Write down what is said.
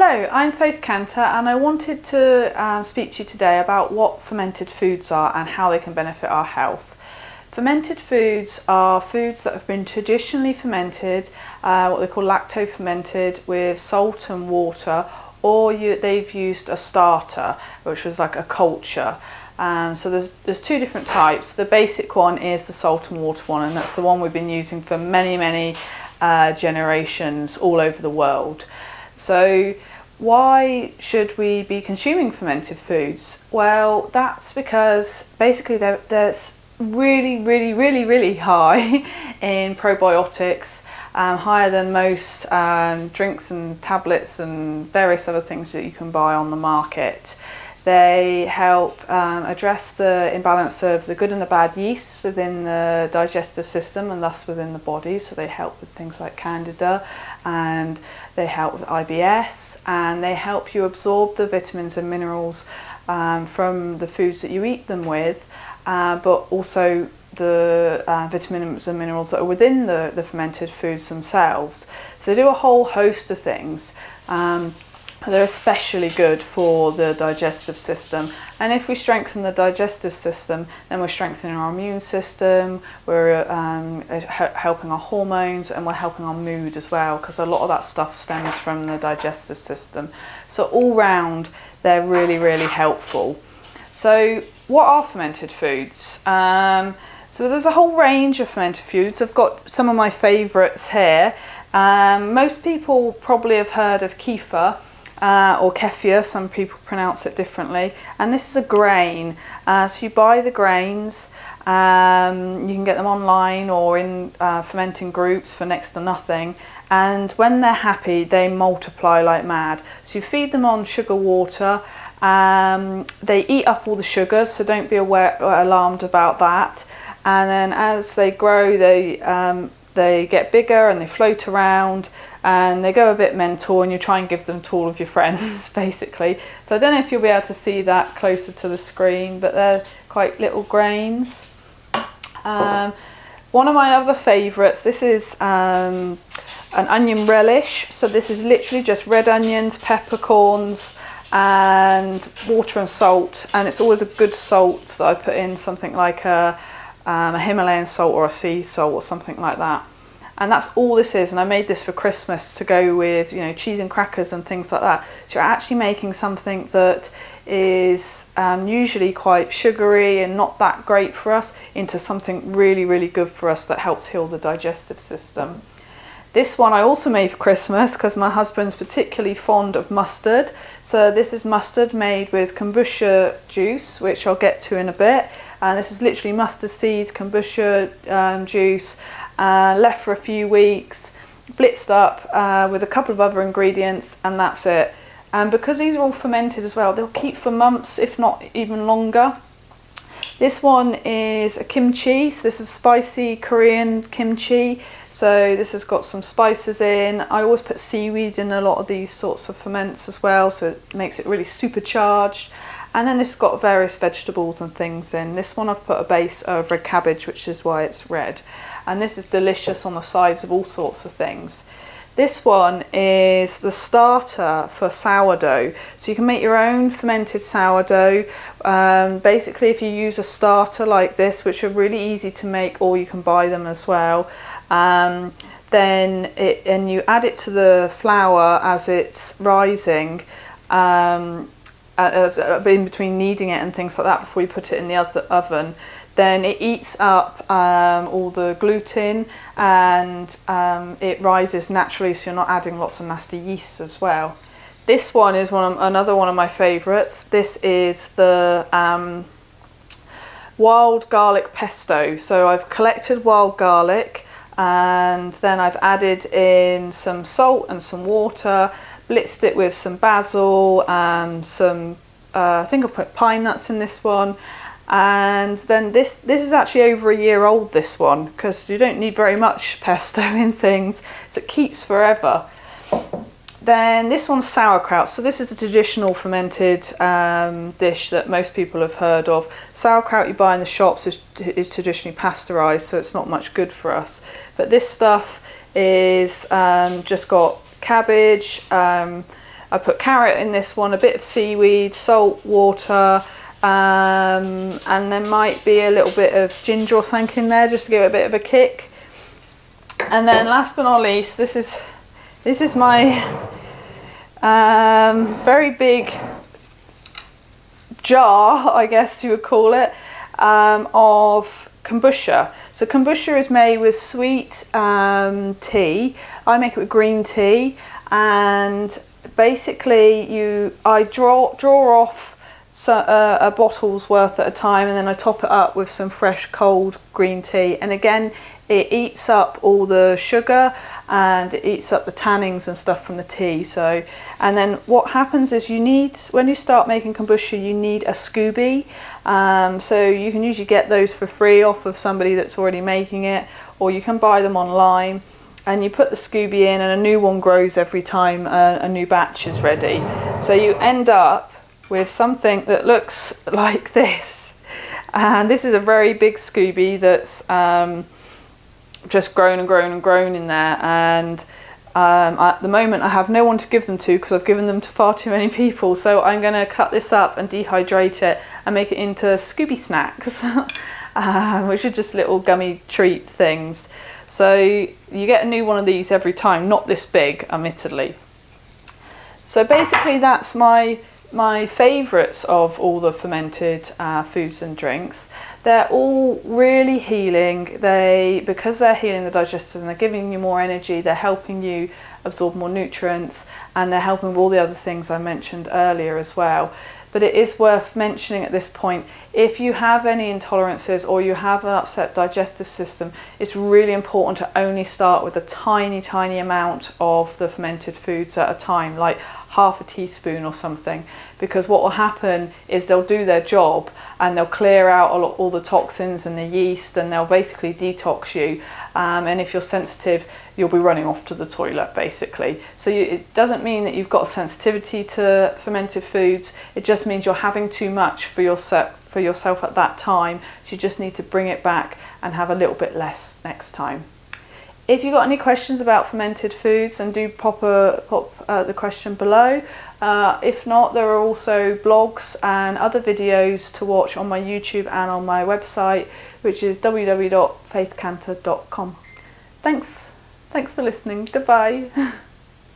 Hello, I'm Faith Cantor and I wanted to speak to you today about what fermented foods are and how they can benefit our health. Fermented foods are foods that have been traditionally fermented, what they call lacto-fermented, with salt and water, or they've used a starter, which was like a culture. So there's two different types. The basic one is the salt and water one, and that's the one we've been using for many generations all over the world. So why should we be consuming fermented foods? Well, that's because basically they're really high in probiotics, higher than most drinks and tablets and various other things that you can buy on the market. They help address the imbalance of the good and the bad yeasts within the digestive system and thus within the body. So they help with things like candida, and they help with IBS, and they help you absorb the vitamins and minerals from the foods that you eat them with, but also the vitamins and minerals that are within the fermented foods themselves. So they do a whole host of things. They're especially good for the digestive system, and if we strengthen the digestive system, then we're strengthening our immune system, we're helping our hormones, and we're helping our mood as well, because a lot of that stuff stems from the digestive system. So all round they're really helpful. So what are fermented foods? So there's a whole range of fermented foods. I've got some of my favourites here. Most people probably have heard of Kefir, or Kefir, some people pronounce it differently, and this is a grain. So you buy the grains, you can get them online or in fermenting groups for next to nothing, and when they're happy they multiply like mad. So you feed them on sugar water, they eat up all the sugar, so don't be alarmed about that, and then as they grow they get bigger and they float around and they go a bit mental, and you try and give them to all of your friends basically. So I don't know if you'll be able to see that closer to the screen, but they're quite little grains. One of my other favourites, this is an onion relish. So this is literally just red onions, peppercorns and water and salt, and it's always a good salt that I put in, something like a Himalayan salt or a sea salt or something like that. And that's all this is, and I made this for Christmas to go with, you know, cheese and crackers and things like that. So you're actually making something that is usually quite sugary and not that great for us into something really good for us that helps heal the digestive system. This one I also made for Christmas because my husband's particularly fond of mustard. So this is mustard made with kombucha juice, which I'll get to in a bit. And this is literally mustard seeds, kombucha juice, left for a few weeks, blitzed up with a couple of other ingredients, and that's it. And because these are all fermented as well, they'll keep for months, if not even longer. This one is a kimchi. So this is spicy Korean kimchi. So this has got some spices in. I always put seaweed in a lot of these sorts of ferments as well, so it makes it really supercharged. And then it's got various vegetables and things in. This one I've put a base of red cabbage, which is why it's red. And this is delicious on the sides of all sorts of things. This one is the starter for sourdough. So you can make your own fermented sourdough. Basically, if you use a starter like this, which are really easy to make, or you can buy them as well, and you add it to the flour as it's rising, in between kneading it and things like that before you put it in the oven, then it eats up all the gluten, and it rises naturally, so you're not adding lots of nasty yeasts as well. This one is another one of my favourites. This is the wild garlic pesto. So I've collected wild garlic, and then I've added in some salt and some water, blitzed it with some basil and some, I think I put pine nuts in this one. And then this is actually over a year old, this one, because you don't need very much pesto in things, so it keeps forever. Then this one's sauerkraut. So this is a traditional fermented dish that most people have heard of. Sauerkraut you buy in the shops is traditionally pasteurized, so it's not much good for us. But this stuff is just got cabbage, I put carrot in this one, a bit of seaweed, salt, water, and there might be a little bit of ginger or something in there just to give it a bit of a kick. And then last but not least, this is my very big jar, I guess you would call it, of kombucha. So kombucha is made with sweet tea. I make it with green tea, and basically I draw off a bottle's worth at a time, and then I top it up with some fresh cold green tea. And again, it eats up all the sugar and it eats up the tannins and stuff from the tea. So, and then what happens is when you start making kombucha, you need a SCOBY. So you can usually get those for free off of somebody that's already making it, or you can buy them online. And you put the SCOBY in, and a new one grows every time a new batch is ready. So you end up with something that looks like this. And this is a very big SCOBY that's just grown and grown and grown in there. And at the moment I have no one to give them to because I've given them to far too many people. So I'm going to cut this up and dehydrate it and make it into SCOBY snacks, which are just little gummy treat things. So you get a new one of these every time, not this big, admittedly. So basically that's my favourites of all the fermented foods and drinks. They're all really healing. Because they're healing the digestive and they're giving you more energy, they're helping you absorb more nutrients, and they're helping with all the other things I mentioned earlier as well. But it is worth mentioning at this point, if you have any intolerances or you have an upset digestive system, it's really important to only start with a tiny amount of the fermented foods at a time, like half a teaspoon or something, because what will happen is they'll do their job and they'll clear out all the toxins and the yeast, and they'll basically detox you. And if you're sensitive, you'll be running off to the toilet basically. So it doesn't mean that you've got sensitivity to fermented foods, it just means you're having too much for yourself at that time. So you just need to bring it back and have a little bit less next time. If you've got any questions about fermented foods, then do pop the question below. If not, there are also blogs and other videos to watch on my YouTube and on my website, which is www.faithcantor.com. Thanks for listening. Goodbye.